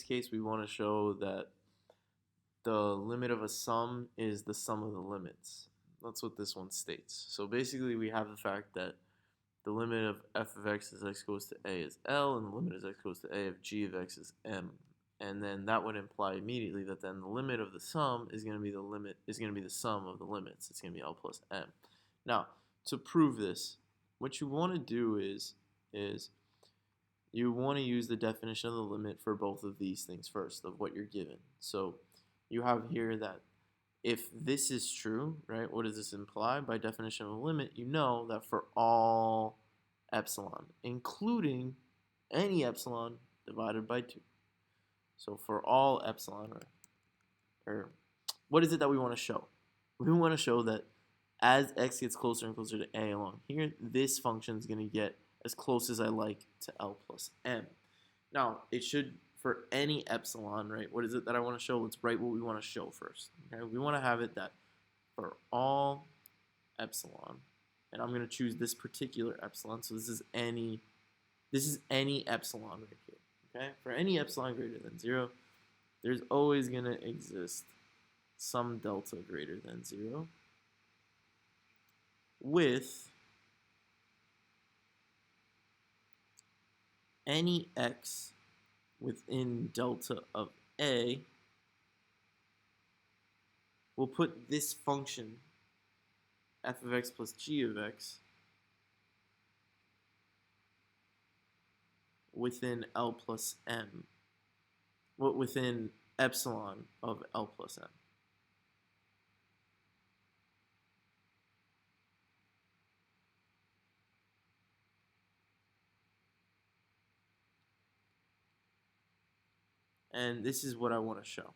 case, we want to show that the limit of a sum is the sum of the limits. That's what this one states. So basically, we have the fact that the limit of f of x as x goes to a is L, and the limit as x goes to a of g of x is M. And then that would imply immediately that then the limit of the sum is going to be the sum of the limits. It's going to be L plus M. Now, to prove this, what you want to do is you want to use the definition of the limit for both of these things first, of what you're given. So you have here that if this is true, right, what does this imply? By definition of a limit, you know that for all epsilon, including any epsilon divided by 2. So for all epsilon, or what is it that we want to show? We want to show that as x gets closer and closer to a along here, this function is going to get as close as I like to L plus M. Now, it should, for any epsilon, right, what is it that I want to show? Let's write what we want to show first. Okay? We want to have it that for all epsilon, and I'm going to choose this particular epsilon, so this is any epsilon right here. Okay? For any epsilon greater than 0, there's always going to exist some delta greater than 0 with any x within delta of a. We'll put this function f of x plus g of x within L plus M, within epsilon of L plus M. And this is what I want to show.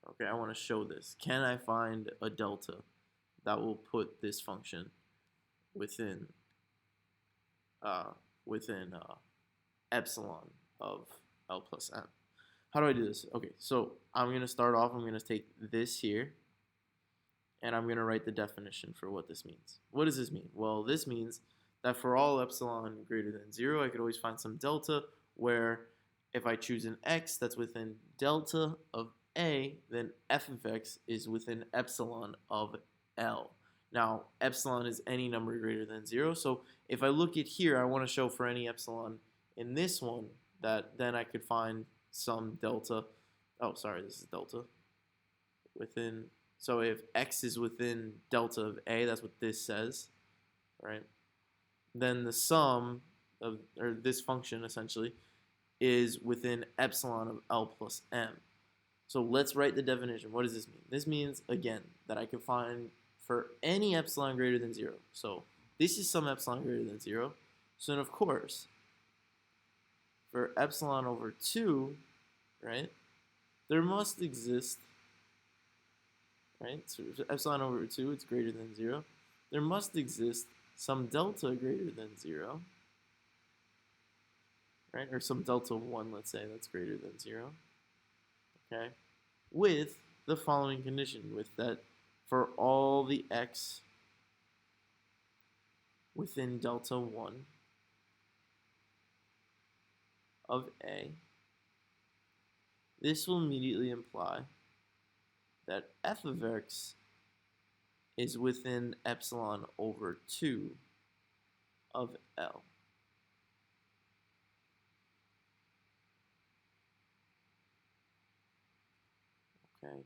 Okay, I want to show this. Can I find a delta that will put this function within epsilon of L plus M? How do I do this? Okay, so I'm going to start off, I'm going to take this here, and I'm going to write the definition for what this means. What does this mean? Well, this means that for all epsilon greater than 0, I could always find some delta where if I choose an x that's within delta of a, then f of x is within epsilon of L. Now, epsilon is any number greater than 0, so if I look at here, I want to show for any epsilon in this one that then I could find some delta. Oh, sorry, this is delta. Within, so if x is within delta of a, that's what this says, right? Then the sum of, or this function essentially, is within epsilon of L plus M. So let's write the definition. What does this mean? This means, again, that I can find for any epsilon greater than 0. So this is some epsilon greater than 0. So then, of course, for epsilon over 2, right, there must exist, right, so epsilon over 2, it's greater than 0. There must exist some delta greater than 0, right, or some delta 1, let's say, that's greater than 0, okay, with the following condition, with that for all the x within delta 1 of a, this will immediately imply that f of x is within epsilon over 2 of L. Okay.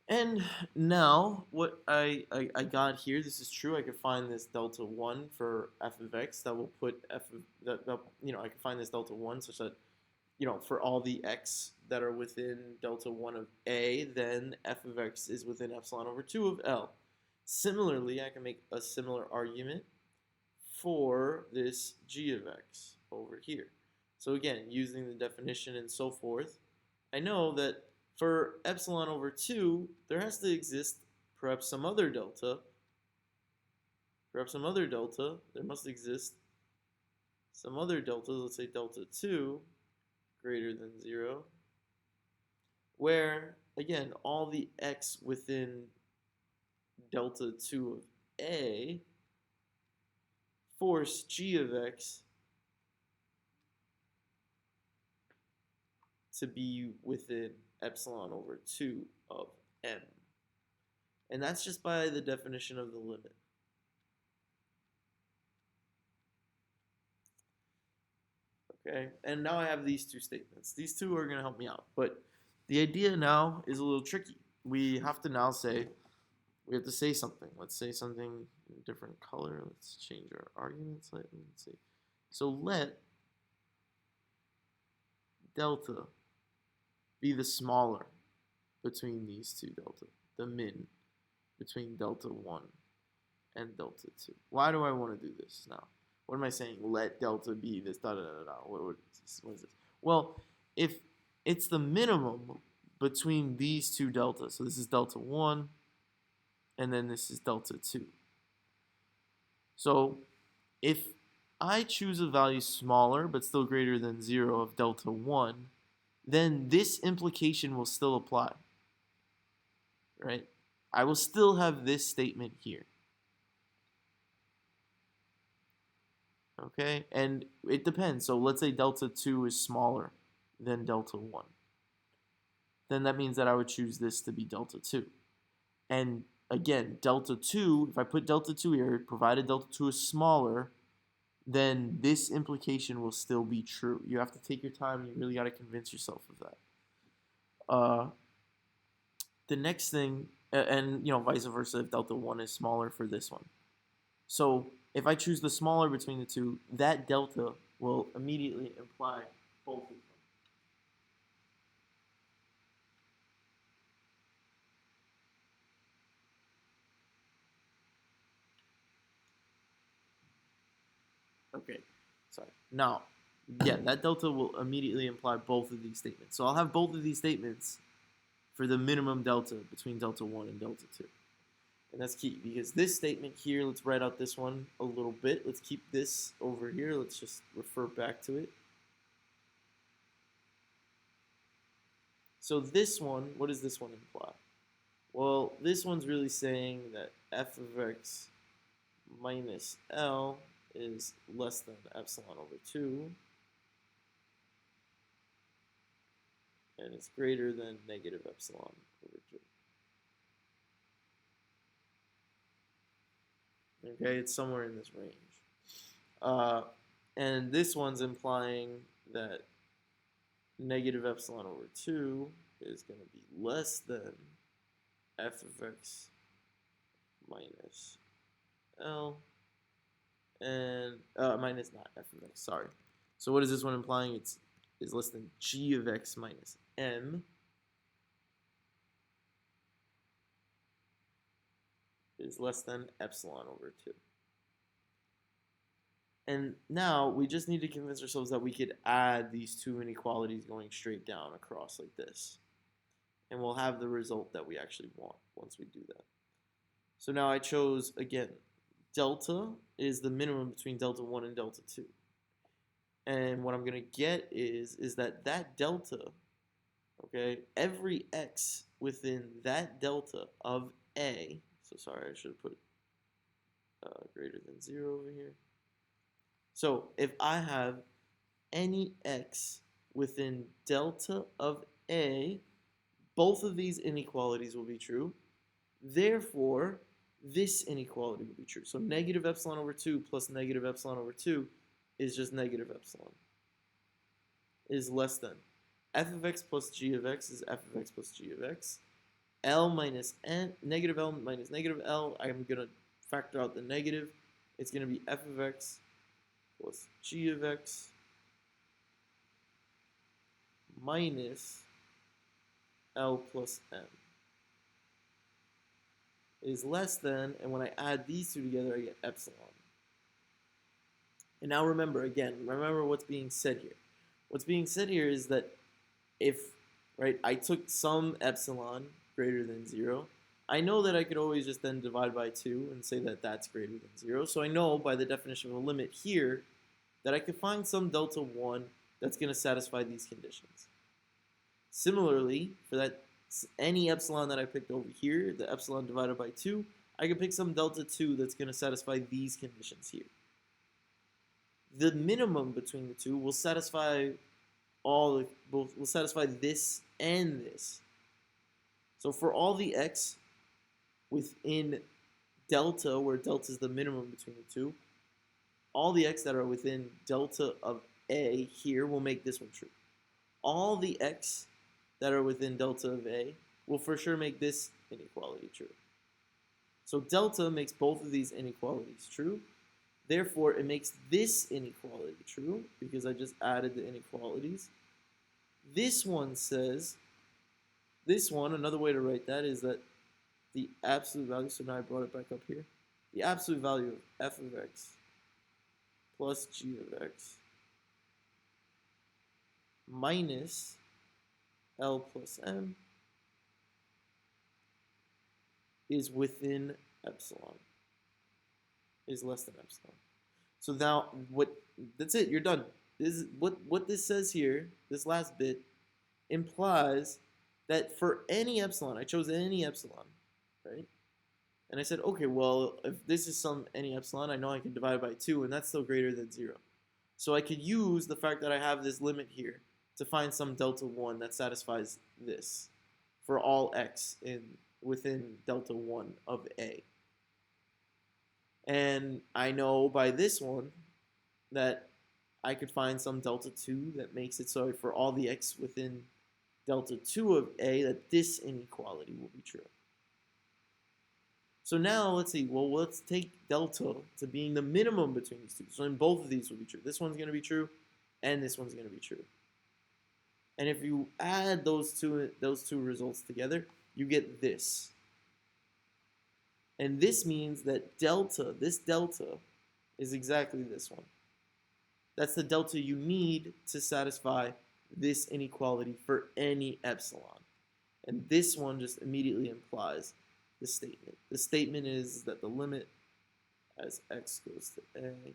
And now what I got here, this is true. I could find this delta 1 for f of x that will put f of that I could find this delta 1 such that for all the x that are within delta 1 of a, then f of x is within epsilon over 2 of L. Similarly, I can make a similar argument for this g of x over here. So again, using the definition and so forth, I know that for epsilon over 2, there has to exist perhaps some other delta. There must exist some other delta, let's say delta 2 greater than 0, where, again, all the x within delta 2 of a force g of x to be within epsilon over 2 of m. And that's just by the definition of the limit. Okay, and now I have these two statements. These two are going to help me out. But the idea now is a little tricky. We have to now say, we have to say something. Let's say something in a different color. Let's change our argument slightly. Let's see. So let delta be the smaller between these two delta, the min between delta 1 and delta 2. Why do I want to do this now? What am I saying? Let delta be this da da da da. What is this? Well, if it's the minimum between these two deltas, so this is delta 1 and then this is delta 2. So if I choose a value smaller but still greater than 0 of delta 1, then this implication will still apply, right? I will still have this statement here. Okay, and it depends. So let's say delta 2 is smaller than delta 1. Then that means that I would choose this to be delta 2. And again, delta 2, if I put delta 2 here, provided delta 2 is smaller, then this implication will still be true. You have to take your time. You really got to convince yourself of that. The next thing, and vice versa, if delta 1 is smaller for this one. So if I choose the smaller between the two, that delta will immediately imply both of them. Okay, sorry. Now, yeah, that delta will immediately imply both of these statements. So I'll have both of these statements for the minimum delta between delta 1 and delta 2. And that's key, because this statement here, let's write out this one a little bit. Let's keep this over here. Let's just refer back to it. So this one, what does this one imply? Well, this one's really saying that f of x minus L is less than epsilon over 2, and it's greater than negative epsilon over 2. Okay, it's somewhere in this range. And this one's implying that negative epsilon over 2 is going to be less than f of x minus L, and minus not f of x, sorry. So what is this one implying? It's is less than g of x minus m, is less than epsilon over 2. And now we just need to convince ourselves that we could add these two inequalities going straight down across like this. And we'll have the result that we actually want once we do that. So now I chose, again, delta is the minimum between delta 1 and delta 2. And what I'm going to get is that delta, okay, every x within that delta of a, so sorry, I should have put greater than 0 over here. So if I have any x within delta of a, both of these inequalities will be true. Therefore, this inequality will be true. So negative epsilon over 2 plus negative epsilon over 2 is just negative epsilon. Is less than f of x plus g of x is f of x plus g of x. L minus n, negative L minus negative L, I'm going to factor out the negative. It's going to be f of x plus g of x minus L plus m is less than, and when I add these two together, I get epsilon. And now remember what's being said here. What's being said here is that if, right, I took some epsilon greater than 0, I know that I could always just then divide by 2 and say that that's greater than 0. So I know by the definition of a limit here that I could find some delta 1 that's going to satisfy these conditions. Similarly, for that any epsilon that I picked over here, the epsilon divided by 2, I could pick some delta 2 that's going to satisfy these conditions here. The minimum between the two will satisfy both will satisfy this and this. So for all the x within delta, where delta is the minimum between the two, all the x that are within delta of a here will make this one true. All the x that are within delta of a will for sure make this inequality true. So delta makes both of these inequalities true. Therefore, it makes this inequality true because I just added the inequalities. This one says, another way to write that is that the absolute value, so now I brought it back up here, the absolute value of f of x plus g of x minus L plus M is within epsilon, is less than epsilon. So now, that's it, you're done. This is, what this says here, this last bit, implies that for any epsilon, I chose any epsilon, right? And I said, okay, well, if this is some any epsilon, I know I can divide it by 2, and that's still greater than 0. So I could use the fact that I have this limit here to find some delta 1 that satisfies this for all x within delta 1 of a. And I know by this one that I could find some delta 2 that makes it so for all the x within delta 2 of a that this inequality will be true. So now let's see, well, let's take delta to being the minimum between these two. So then both of these will be true. This one's going to be true, and this one's going to be true. And if you add those two results together, you get this. And this means that this delta, is exactly this one. That's the delta you need to satisfy this inequality for any epsilon. And this one just immediately implies the statement. The statement is that the limit as x goes to a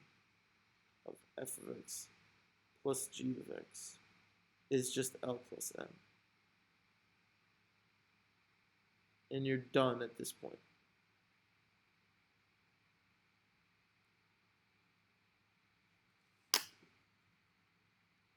of f of x plus g of x is just L plus M. And you're done at this point.